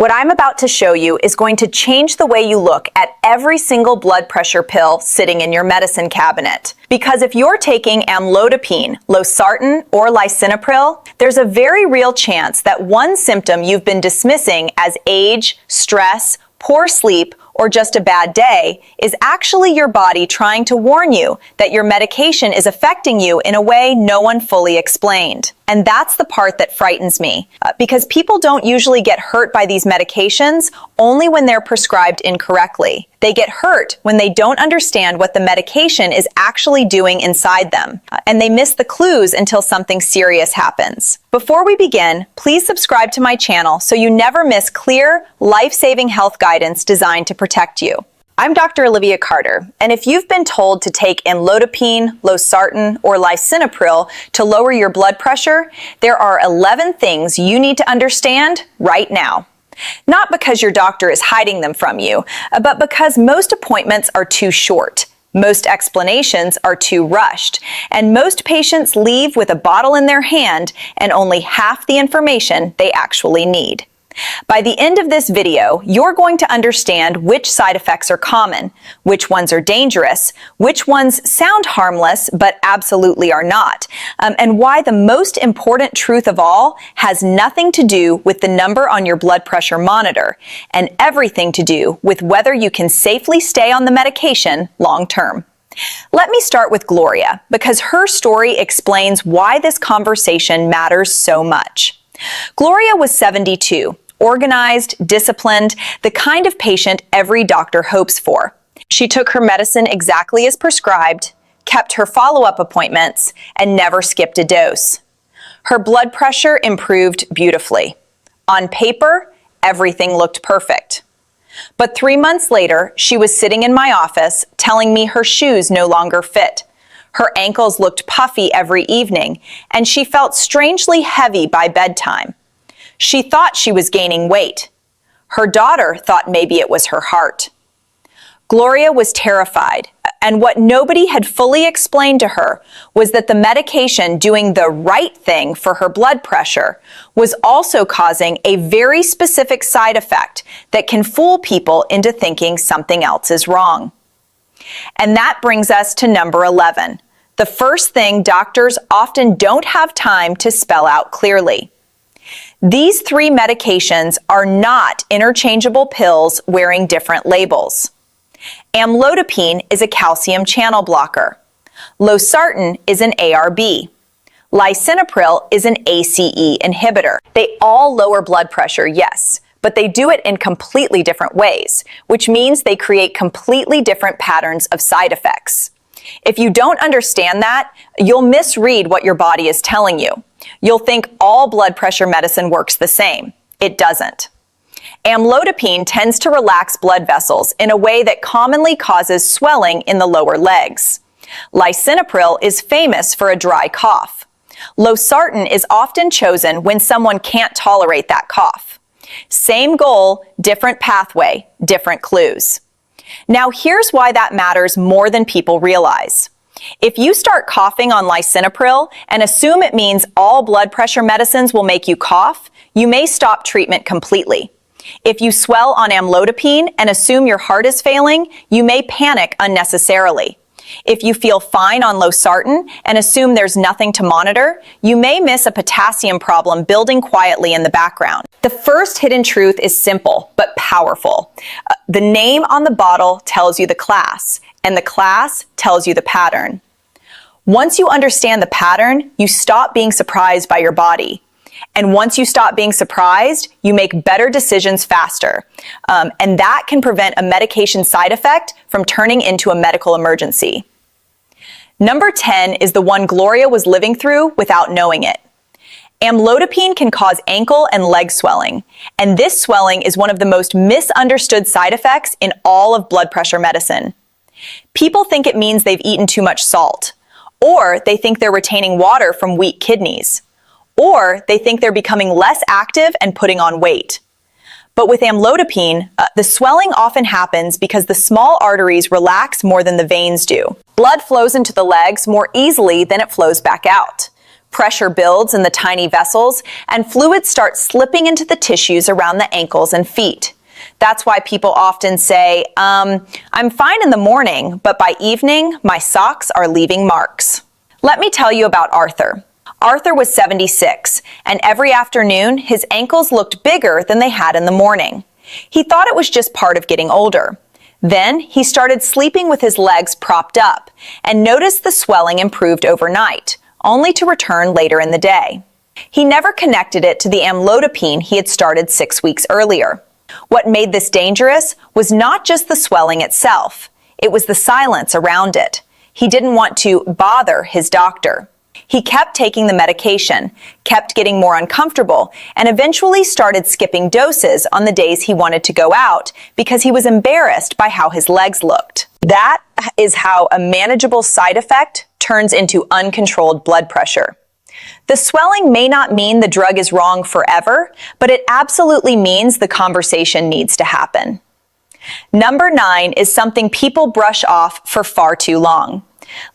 What I'm about to show you is going to change the way you look at every single blood pressure pill sitting in your medicine cabinet. Because if you're taking amlodipine, losartan, or lisinopril, there's a very real chance that one symptom you've been dismissing as age, stress, poor sleep, or just a bad day is actually your body trying to warn you that your medication is affecting you in a way no one fully explained. And that's the part that frightens me, because people don't usually get hurt by these medications only when they're prescribed incorrectly. They get hurt when they don't understand what the medication is actually doing inside them, and they miss the clues until something serious happens. Before we begin, please subscribe to my channel so you never miss clear, life-saving health guidance designed to protect you. I'm Dr. Olivia Carter, and if you've been told to take amlodipine, losartan, or lisinopril to lower your blood pressure, there are 11 things you need to understand right now. Not because your doctor is hiding them from you, but because most appointments are too short, most explanations are too rushed, and most patients leave with a bottle in their hand and only half the information they actually need. By the end of this video, you're going to understand which side effects are common, which ones are dangerous, which ones sound harmless but absolutely are not, and why the most important truth of all has nothing to do with the number on your blood pressure monitor and everything to do with whether you can safely stay on the medication long term. Let me start with Gloria, because her story explains why this conversation matters so much. Gloria was 72. Organized, disciplined, the kind of patient every doctor hopes for. She took her medicine exactly as prescribed, kept her follow-up appointments, and never skipped a dose. Her blood pressure improved beautifully. On paper, everything looked perfect. But 3 months later, she was sitting in my office telling me her shoes no longer fit. Her ankles looked puffy every evening, and she felt strangely heavy by bedtime. She thought she was gaining weight. Her daughter thought maybe it was her heart. Gloria was terrified, and what nobody had fully explained to her was that the medication doing the right thing for her blood pressure was also causing a very specific side effect that can fool people into thinking something else is wrong. And that brings us to number 11, the first thing doctors often don't have time to spell out clearly. These 3 medications are not interchangeable pills wearing different labels. Amlodipine is a calcium channel blocker. Losartan is an ARB. Lisinopril is an ACE inhibitor. They all lower blood pressure, yes, but they do it in completely different ways, which means they create completely different patterns of side effects. If you don't understand that, you'll misread what your body is telling you. You'll think all blood pressure medicine works the same. It doesn't. Amlodipine tends to relax blood vessels in a way that commonly causes swelling in the lower legs. Lisinopril is famous for a dry cough. Losartan is often chosen when someone can't tolerate that cough. Same goal, different pathway, different clues. Now here's why that matters more than people realize. If you start coughing on lisinopril and assume it means all blood pressure medicines will make you cough, you may stop treatment completely. If you swell on amlodipine and assume your heart is failing, you may panic unnecessarily. If you feel fine on losartan and assume there's nothing to monitor, you may miss a potassium problem building quietly in the background. The first hidden truth is simple but powerful. The name on the bottle tells you the class, and the class tells you the pattern. Once you understand the pattern, you stop being surprised by your body. And once you stop being surprised, you make better decisions faster. And that can prevent a medication side effect from turning into a medical emergency. Number 10 is the one Gloria was living through without knowing it. Amlodipine can cause ankle and leg swelling, and this swelling is one of the most misunderstood side effects in all of blood pressure medicine. People think it means they've eaten too much salt, or they think they're retaining water from weak kidneys, or they think they're becoming less active and putting on weight. But with amlodipine, the swelling often happens because the small arteries relax more than the veins do. Blood flows into the legs more easily than it flows back out. Pressure builds in the tiny vessels, and fluids start slipping into the tissues around the ankles and feet. That's why people often say, I'm fine in the morning, but by evening, my socks are leaving marks. Let me tell you about Arthur. Arthur was 76, and every afternoon, his ankles looked bigger than they had in the morning. He thought it was just part of getting older. Then he started sleeping with his legs propped up and noticed the swelling improved overnight, only to return later in the day. He never connected it to the amlodipine he had started 6 weeks earlier. What made this dangerous was not just the swelling itself, it was the silence around it. He didn't want to bother his doctor. He kept taking the medication, kept getting more uncomfortable, and eventually started skipping doses on the days he wanted to go out because he was embarrassed by how his legs looked. That is how a manageable side effect turns into uncontrolled blood pressure. The swelling may not mean the drug is wrong forever, but it absolutely means the conversation needs to happen. Number 9 is something people brush off for far too long.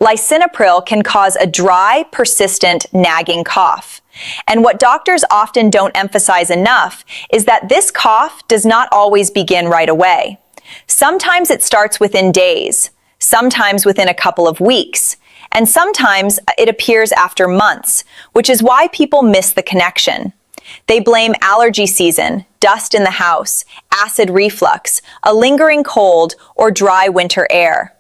Lisinopril can cause a dry, persistent, nagging cough. And what doctors often don't emphasize enough is that this cough does not always begin right away. Sometimes it starts within days, sometimes within a couple of weeks, and sometimes it appears after months, which is why people miss the connection. They blame allergy season, dust in the house, acid reflux, a lingering cold, or dry winter air.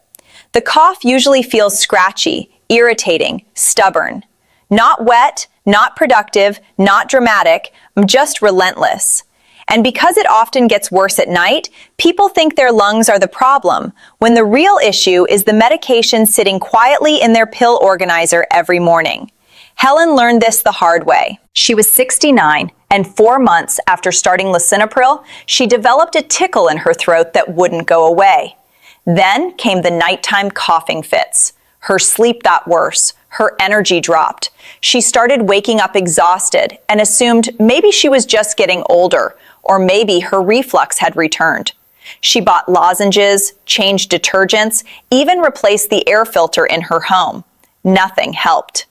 The cough usually feels scratchy, irritating, stubborn. Not wet, not productive, not dramatic, just relentless. And because it often gets worse at night, people think their lungs are the problem, when the real issue is the medication sitting quietly in their pill organizer every morning. Helen learned this the hard way. She was 69, and 4 months after starting lisinopril, she developed a tickle in her throat that wouldn't go away. Then came the nighttime coughing fits. Her sleep got worse. Her energy dropped. She started waking up exhausted and assumed maybe she was just getting older, or maybe her reflux had returned. She bought lozenges, changed detergents, even replaced the air filter in her home. Nothing helped.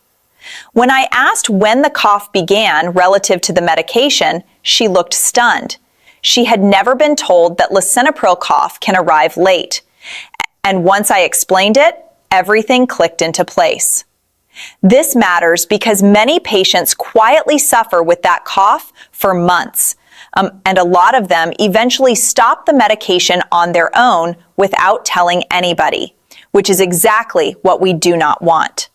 When I asked when the cough began relative to the medication, she looked stunned. She had never been told that lisinopril cough can arrive late. And once I explained it, everything clicked into place. This matters because many patients quietly suffer with that cough for months. And a lot of them eventually stop the medication on their own without telling anybody, which is exactly what we do not want.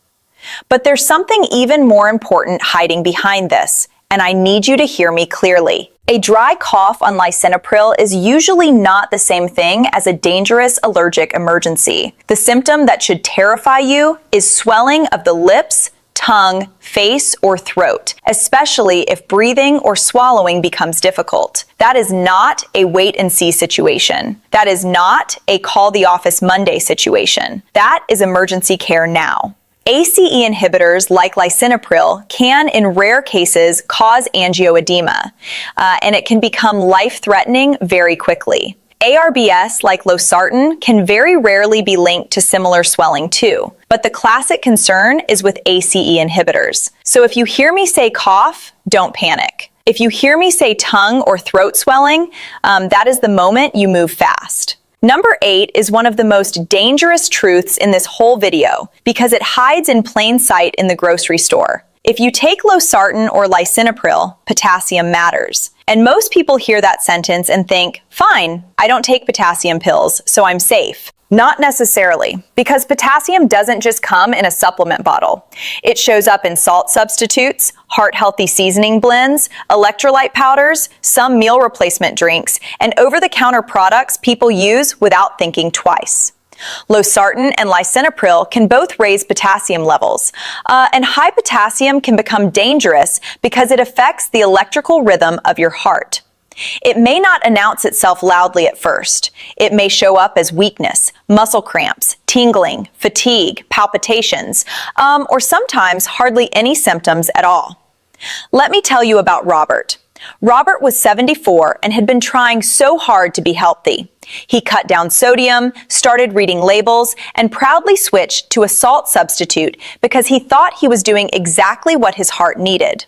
But there's something even more important hiding behind this, and I need you to hear me clearly. A dry cough on lisinopril is usually not the same thing as a dangerous allergic emergency. The symptom that should terrify you is swelling of the lips, tongue, face, or throat, especially if breathing or swallowing becomes difficult. That is not a wait and see situation. That is not a call the office Monday situation. That is emergency care now. ACE inhibitors like lisinopril can, in rare cases, cause angioedema, and it can become life-threatening very quickly. ARBS, like Losartan, can very rarely be linked to similar swelling too, but the classic concern is with ACE inhibitors. So if you hear me say cough, don't panic. If you hear me say tongue or throat swelling, that is the moment you move fast. Number 8 is one of the most dangerous truths in this whole video because it hides in plain sight in the grocery store. If you take Losartan or lisinopril, potassium matters. And most people hear that sentence and think, fine, I don't take potassium pills, so I'm safe. Not necessarily, because potassium doesn't just come in a supplement bottle. It shows up in salt substitutes, heart-healthy seasoning blends, electrolyte powders, some meal replacement drinks, and over-the-counter products people use without thinking twice. Losartan and lisinopril can both raise potassium levels, and high potassium can become dangerous because it affects the electrical rhythm of your heart. It may not announce itself loudly at first. It may show up as weakness, muscle cramps, tingling, fatigue, palpitations, or sometimes hardly any symptoms at all. Let me tell you about Robert. Robert was 74 and had been trying so hard to be healthy. He cut down sodium, started reading labels, and proudly switched to a salt substitute because he thought he was doing exactly what his heart needed.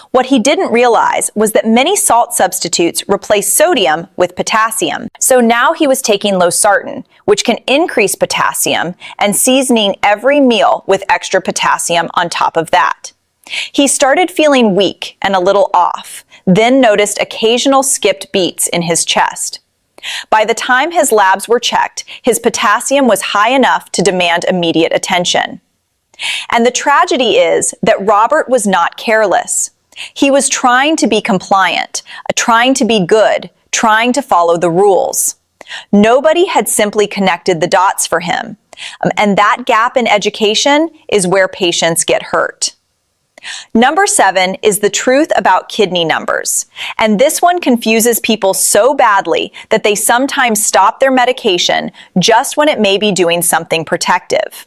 What he didn't realize was that many salt substitutes replace sodium with potassium. So now he was taking Losartan, which can increase potassium, and seasoning every meal with extra potassium on top of that. He started feeling weak and a little off, then noticed occasional skipped beats in his chest. By the time his labs were checked, his potassium was high enough to demand immediate attention. And the tragedy is that Robert was not careless. He was trying to be compliant, trying to be good, trying to follow the rules. Nobody had simply connected the dots for him. And that gap in education is where patients get hurt. Number 7 is the truth about kidney numbers. And this one confuses people so badly that they sometimes stop their medication just when it may be doing something protective.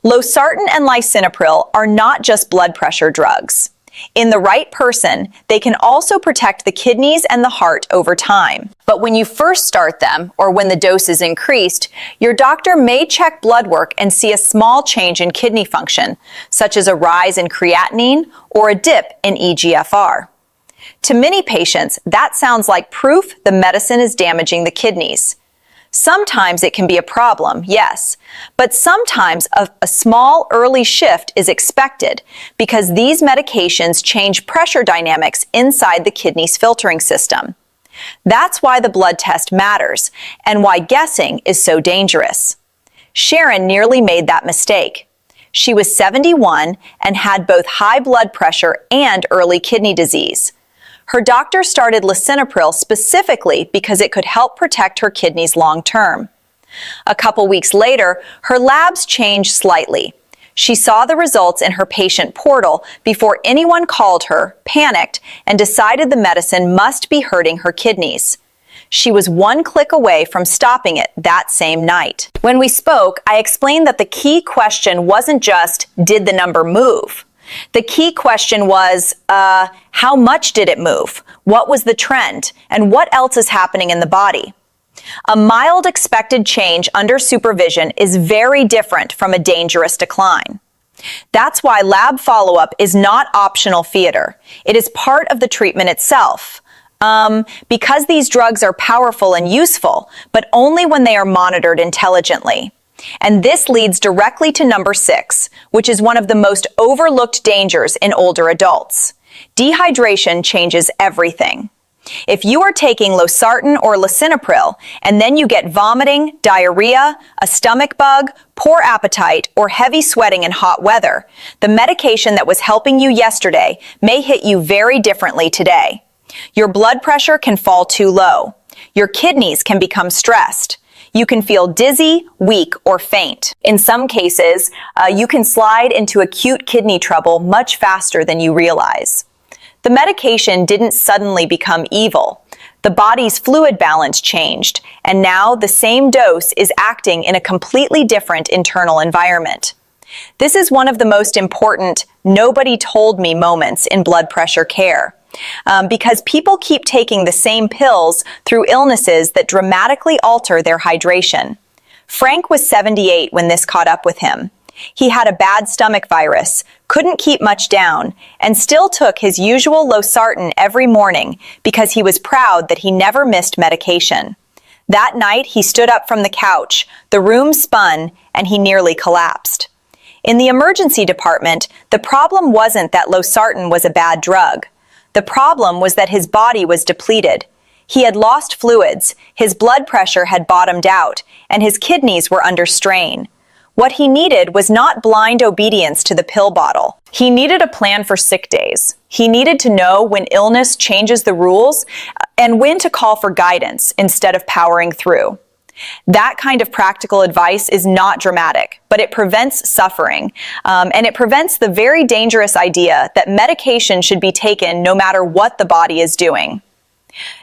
Losartan and lisinopril are not just blood pressure drugs. In the right person, they can also protect the kidneys and the heart over time. But when you first start them, or when the dose is increased, your doctor may check blood work and see a small change in kidney function, such as a rise in creatinine or a dip in eGFR. To many patients, that sounds like proof the medicine is damaging the kidneys. Sometimes it can be a problem, yes, but sometimes a small early shift is expected because these medications change pressure dynamics inside the kidney's filtering system. That's why the blood test matters and why guessing is so dangerous. Sharon nearly made that mistake. She was 71 and had both high blood pressure and early kidney disease. Her doctor started lisinopril specifically because it could help protect her kidneys long term. A couple weeks later, her labs changed slightly. She saw the results in her patient portal before anyone called her, panicked, and decided the medicine must be hurting her kidneys. She was one click away from stopping it that same night. When we spoke, I explained that the key question wasn't just, did the number move? The key question was, how much did it move? What was the trend? And what else is happening in the body? A mild expected change under supervision is very different from a dangerous decline. That's why lab follow-up is not optional theater. It is part of the treatment itself. Because these drugs are powerful and useful, but only when they are monitored intelligently. And this leads directly to number 6, which is one of the most overlooked dangers in older adults. Dehydration changes everything. If you are taking Losartan or lisinopril, and then you get vomiting, diarrhea, a stomach bug, poor appetite, or heavy sweating in hot weather, the medication that was helping you yesterday may hit you very differently today. Your blood pressure can fall too low. Your kidneys can become stressed. You can feel dizzy, weak, or faint. In some cases, you can slide into acute kidney trouble much faster than you realize. The medication didn't suddenly become evil. The body's fluid balance changed, and now the same dose is acting in a completely different internal environment. This is one of the most important "nobody told me" moments in blood pressure care. Because people keep taking the same pills through illnesses that dramatically alter their hydration. Frank was 78 when this caught up with him. He had a bad stomach virus, couldn't keep much down, and still took his usual Losartan every morning because he was proud that he never missed medication. That night, he stood up from the couch, the room spun, and he nearly collapsed. In the emergency department, the problem wasn't that Losartan was a bad drug. The problem was that his body was depleted. He had lost fluids, his blood pressure had bottomed out, and his kidneys were under strain. What he needed was not blind obedience to the pill bottle. He needed a plan for sick days. He needed to know when illness changes the rules and when to call for guidance instead of powering through. That kind of practical advice is not dramatic, but it prevents suffering, and it prevents the very dangerous idea that medication should be taken no matter what the body is doing.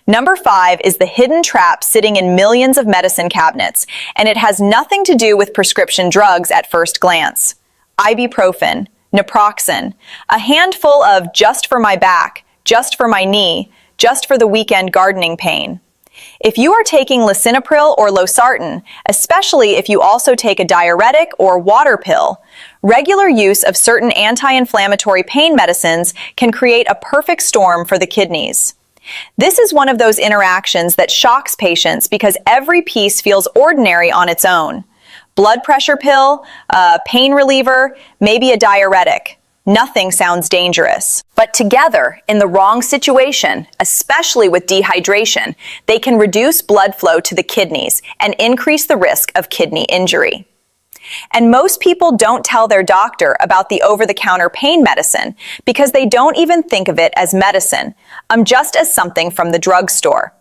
Number 5 is the hidden trap sitting in millions of medicine cabinets, and it has nothing to do with prescription drugs at first glance. Ibuprofen, naproxen, a handful of just for my back, just for my knee, just for the weekend gardening pain. If you are taking lisinopril or losartan, especially if you also take a diuretic or water pill, regular use of certain anti-inflammatory pain medicines can create a perfect storm for the kidneys. This is one of those interactions that shocks patients because every piece feels ordinary on its own. Blood pressure pill, a pain reliever, maybe a diuretic. Nothing sounds dangerous. But together, in the wrong situation, especially with dehydration, they can reduce blood flow to the kidneys and increase the risk of kidney injury. And most people don't tell their doctor about the over-the-counter pain medicine because they don't even think of it as medicine, just as something from the drugstore.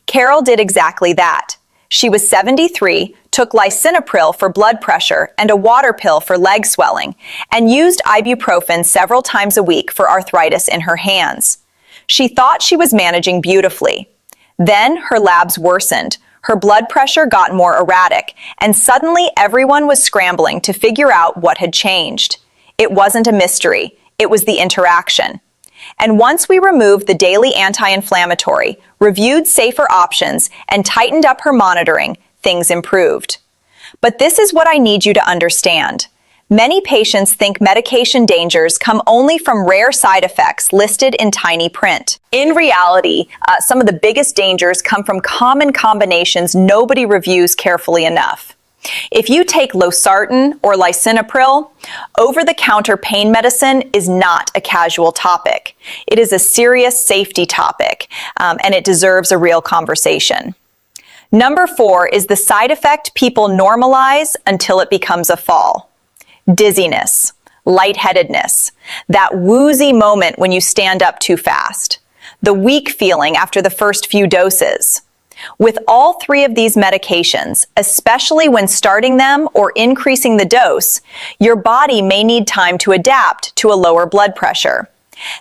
Carol did exactly that. She was 73, took lisinopril for blood pressure and a water pill for leg swelling, and used ibuprofen several times a week for arthritis in her hands. She thought she was managing beautifully. Then her labs worsened. Her blood pressure got more erratic, and suddenly everyone was scrambling to figure out what had changed. It wasn't a mystery. It was the interaction. And once we removed the daily anti-inflammatory, reviewed safer options, and tightened up her monitoring, things improved. But this is what I need you to understand. Many patients think medication dangers come only from rare side effects listed in tiny print. In reality, some of the biggest dangers come from common combinations nobody reviews carefully enough. If you take losartan or lisinopril, over-the-counter pain medicine is not a casual topic. It is a serious safety topic, and it deserves a real conversation. Number 4 is the side effect people normalize until it becomes a fall. Dizziness, lightheadedness, that woozy moment when you stand up too fast, the weak feeling after the first few doses. With all 3 of these medications, especially when starting them or increasing the dose, your body may need time to adapt to a lower blood pressure.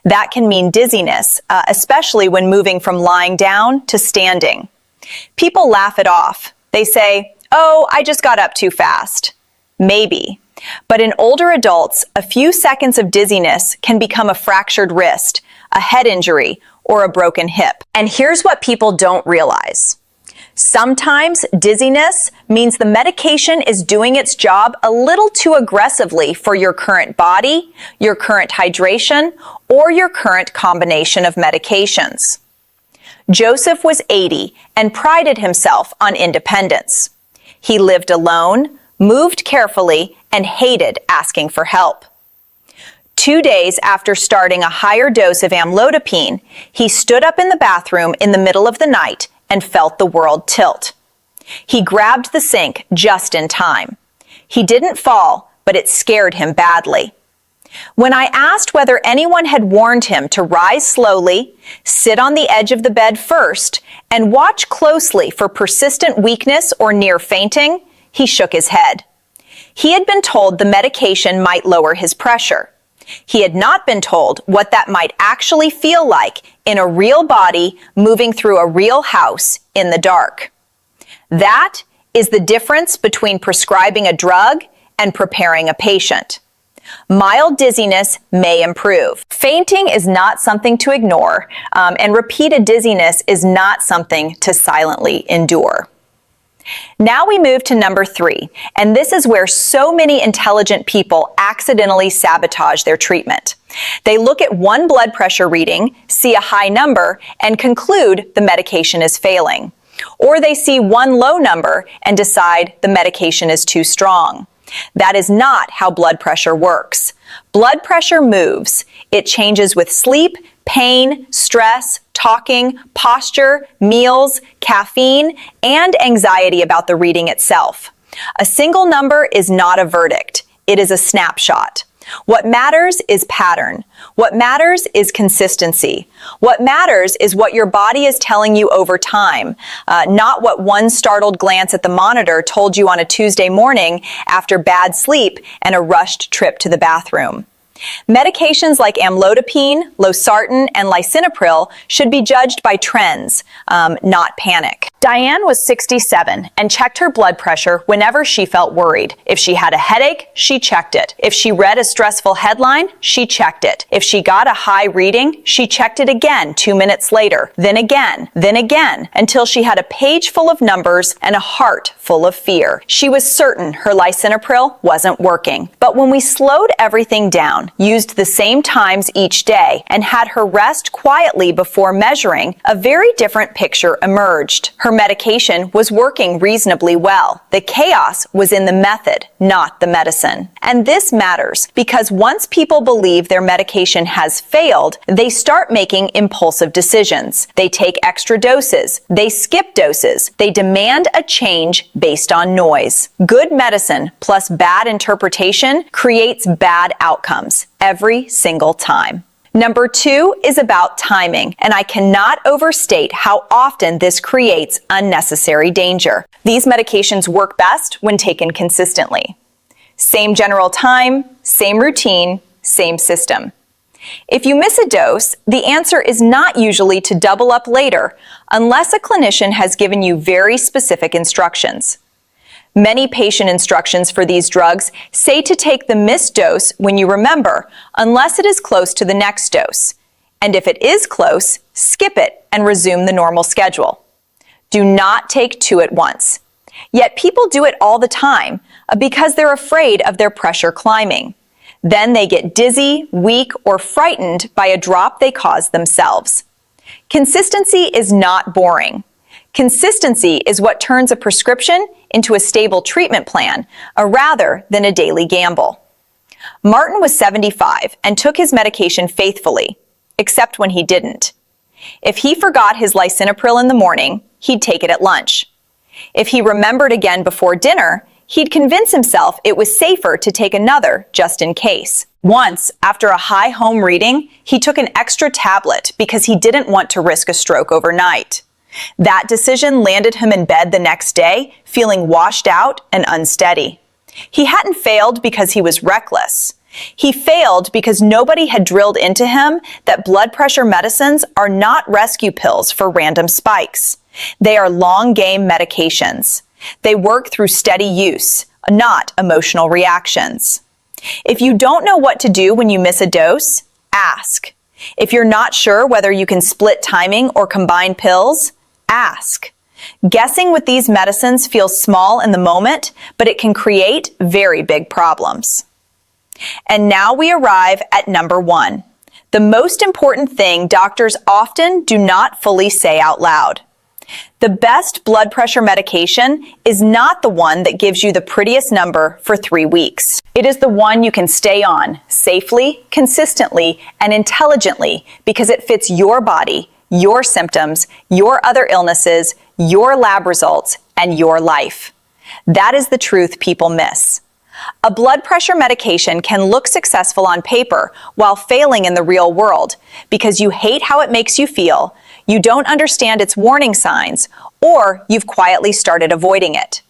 That can mean dizziness, especially when moving from lying down to standing. People laugh it off. They say, "Oh, I just got up too fast." Maybe. But in older adults, a few seconds of dizziness can become a fractured wrist, a head injury, or a broken hip. And here's what people don't realize. Sometimes dizziness means the medication is doing its job a little too aggressively for your current body, your current hydration, or your current combination of medications. Joseph was 80 and prided himself on independence. He lived alone, moved carefully, and hated asking for help. 2 days after starting a higher dose of amlodipine, he stood up in the bathroom in the middle of the night and felt the world tilt. He grabbed the sink just in time. He didn't fall, but it scared him badly. When I asked whether anyone had warned him to rise slowly, sit on the edge of the bed first, and watch closely for persistent weakness or near fainting, he shook his head. He had been told the medication might lower his pressure. He had not been told what that might actually feel like in a real body moving through a real house in the dark. That is the difference between prescribing a drug and preparing a patient. Mild dizziness may improve. Fainting is not something to ignore, and repeated dizziness is not something to silently endure. Now we move to number 3, and this is where so many intelligent people accidentally sabotage their treatment. They look at one blood pressure reading, see a high number, and conclude the medication is failing. Or they see one low number and decide the medication is too strong. That is not how blood pressure works. Blood pressure moves. It changes with sleep, pain, stress, talking, posture, meals, caffeine, and anxiety about the reading itself. A single number is not a verdict. It is a snapshot. What matters is pattern. What matters is consistency. What matters is what your body is telling you over time, not what one startled glance at the monitor told you on a Tuesday morning after bad sleep and a rushed trip to the bathroom. Medications like amlodipine, losartan, and lisinopril should be judged by trends, not panic. Diane was 67 and checked her blood pressure whenever she felt worried. If she had a headache, she checked it. If she read a stressful headline, she checked it. If she got a high reading, she checked it again 2 minutes later, then again, until she had a page full of numbers and a heart full of fear. She was certain her lisinopril wasn't working. But when we slowed everything down, used the same times each day, and had her rest quietly before measuring, a very different picture emerged. Her medication was working reasonably well. The chaos was in the method, not the medicine. And this matters because once people believe their medication has failed, they start making impulsive decisions. They take extra doses. They skip doses. They demand a change based on noise. Good medicine plus bad interpretation creates bad outcomes every single time. Number 2 is about timing, and I cannot overstate how often this creates unnecessary danger. These medications work best when taken consistently. Same general time, same routine, same system. If you miss a dose, the answer is not usually to double up later, unless a clinician has given you very specific instructions. Many patient instructions for these drugs say to take the missed dose when you remember, unless it is close to the next dose. And if it is close, skip it and resume the normal schedule. Do not take 2 at once. Yet people do it all the time because they're afraid of their pressure climbing. Then they get dizzy, weak, or frightened by a drop they caused themselves. Consistency is not boring. Consistency is what turns a prescription into a stable treatment plan, rather than a daily gamble. Martin was 75 and took his medication faithfully, except when he didn't. If he forgot his lisinopril in the morning, he'd take it at lunch. If he remembered again before dinner, he'd convince himself it was safer to take another just in case. Once, after a high home reading, he took an extra tablet because he didn't want to risk a stroke overnight. That decision landed him in bed the next day, feeling washed out and unsteady. He hadn't failed because he was reckless. He failed because nobody had drilled into him that blood pressure medicines are not rescue pills for random spikes. They are long-game medications. They work through steady use, not emotional reactions. If you don't know what to do when you miss a dose, ask. If you're not sure whether you can split timing or combine pills, ask. Guessing with these medicines feels small in the moment, but it can create very big problems. And now we arrive at number 1, the most important thing doctors often do not fully say out loud. The best blood pressure medication is not the one that gives you the prettiest number for 3 weeks. It is the one you can stay on safely, consistently, and intelligently because it fits your body, your symptoms, your other illnesses, your lab results, and your life. That is the truth people miss. A blood pressure medication can look successful on paper while failing in the real world because you hate how it makes you feel, you don't understand its warning signs, or you've quietly started avoiding it.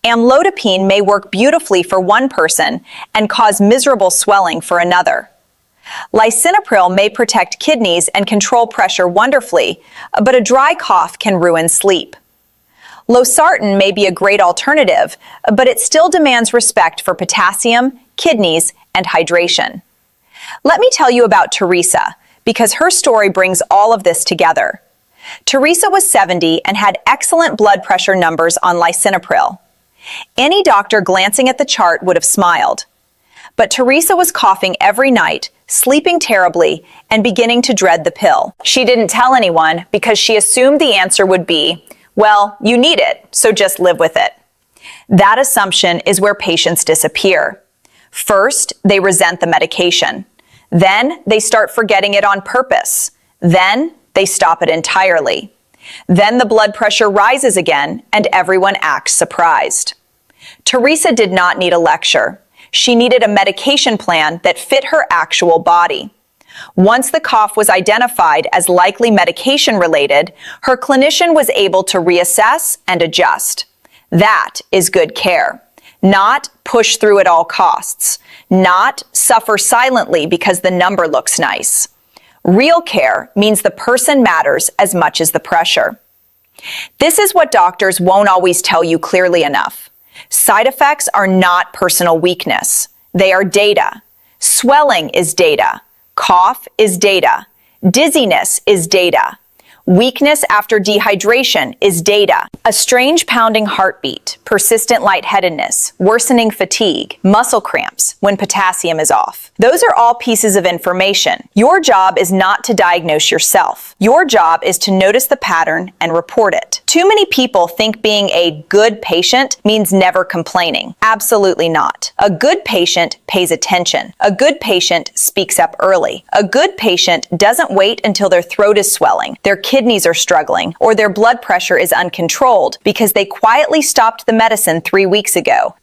Amlodipine may work beautifully for one person and cause miserable swelling for another. Lisinopril may protect kidneys and control pressure wonderfully, but a dry cough can ruin sleep. Losartan may be a great alternative, but it still demands respect for potassium, kidneys, and hydration. Let me tell you about Teresa, because her story brings all of this together. Teresa was 70 and had excellent blood pressure numbers on lisinopril. Any doctor glancing at the chart would have smiled. But Teresa was coughing every night, sleeping terribly, and beginning to dread the pill. She didn't tell anyone because she assumed the answer would be, well, you need it, so just live with it. That assumption is where patients disappear. First, they resent the medication. Then, they start forgetting it on purpose. Then, they stop it entirely. Then the blood pressure rises again, and everyone acts surprised. Teresa did not need a lecture. She needed a medication plan that fit her actual body. Once the cough was identified as likely medication-related, her clinician was able to reassess and adjust. That is good care. Not push through at all costs. Not suffer silently because the number looks nice. Real care means the person matters as much as the pressure. This is what doctors won't always tell you clearly enough. Side effects are not personal weakness. They are data. Swelling is data. Cough is data. Dizziness is data. Weakness after dehydration is data. A strange pounding heartbeat, persistent lightheadedness, worsening fatigue, muscle cramps when potassium is off. Those are all pieces of information. Your job is not to diagnose yourself. Your job is to notice the pattern and report it. Too many people think being a good patient means never complaining. Absolutely not. A good patient pays attention. A good patient speaks up early. A good patient doesn't wait until their throat is swelling, their kidneys are struggling, or their blood pressure is uncontrolled because they quietly stopped the medicine 3 weeks ago,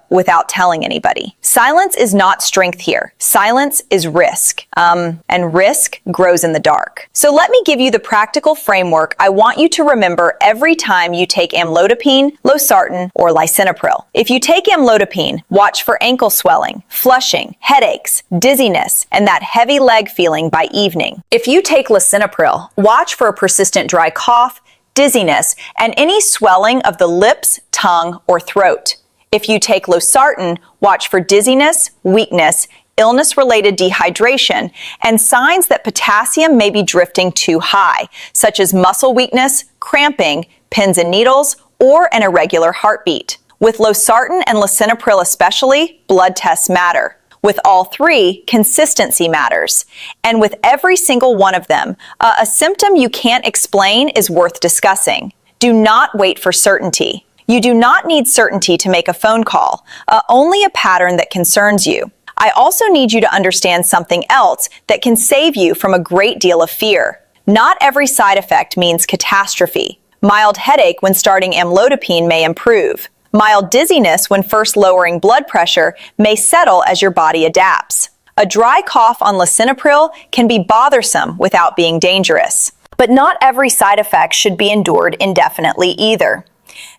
without telling anybody. Silence is not strength here. Silence is risk. And risk grows in the dark. So let me give you the practical framework I want you to remember every time you take amlodipine, losartan, or lisinopril. If you take amlodipine, watch for ankle swelling, flushing, headaches, dizziness, and that heavy leg feeling by evening. If you take lisinopril, watch for a persistent dry cough, dizziness, and any swelling of the lips, tongue, or throat. If you take losartan, watch for dizziness, weakness, illness-related dehydration, and signs that potassium may be drifting too high, such as muscle weakness, cramping, pins and needles, or an irregular heartbeat. With losartan and lisinopril especially, blood tests matter. With all three, consistency matters. And with every single one of them, a symptom you can't explain is worth discussing. Do not wait for certainty. You do not need certainty to make a phone call, only a pattern that concerns you. I also need you to understand something else that can save you from a great deal of fear. Not every side effect means catastrophe. Mild headache when starting amlodipine may improve. Mild dizziness when first lowering blood pressure may settle as your body adapts. A dry cough on lisinopril can be bothersome without being dangerous. But not every side effect should be endured indefinitely either.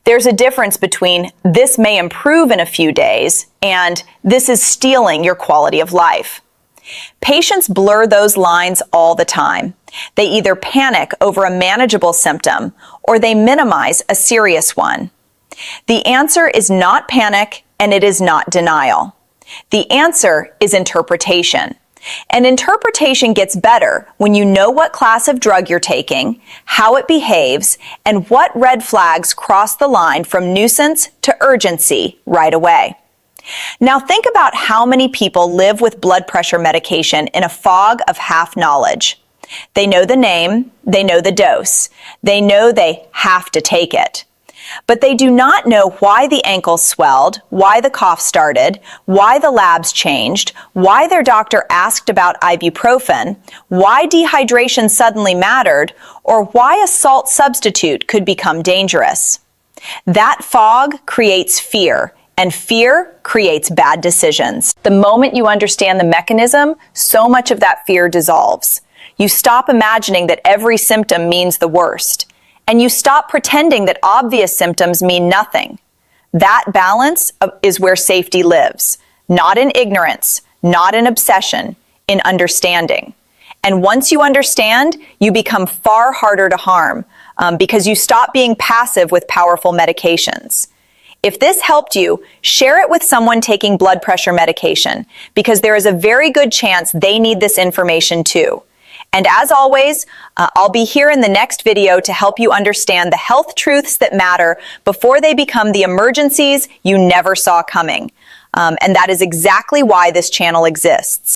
There's a difference between this may improve in a few days and this is stealing your quality of life. Patients blur those lines all the time. They either panic over a manageable symptom or they minimize a serious one. The answer is not panic and it is not denial. The answer is interpretation. And interpretation gets better when you know what class of drug you're taking, how it behaves, and what red flags cross the line from nuisance to urgency right away. Now think about how many people live with blood pressure medication in a fog of half knowledge. They know the name, they know the dose, they know they have to take it. But they do not know why the ankle swelled, why the cough started, why the labs changed, why their doctor asked about ibuprofen, why dehydration suddenly mattered, or why a salt substitute could become dangerous. That fog creates fear, and fear creates bad decisions. The moment you understand the mechanism, so much of that fear dissolves. You stop imagining that every symptom means the worst. And you stop pretending that obvious symptoms mean nothing. That balance is where safety lives, not in ignorance, not in obsession, in understanding. And once you understand, you become far harder to harm because you stop being passive with powerful medications. If this helped you, share it with someone taking blood pressure medication because there is a very good chance they need this information too. And as always, I'll be here in the next video to help you understand the health truths that matter before they become the emergencies you never saw coming. And that is exactly why this channel exists.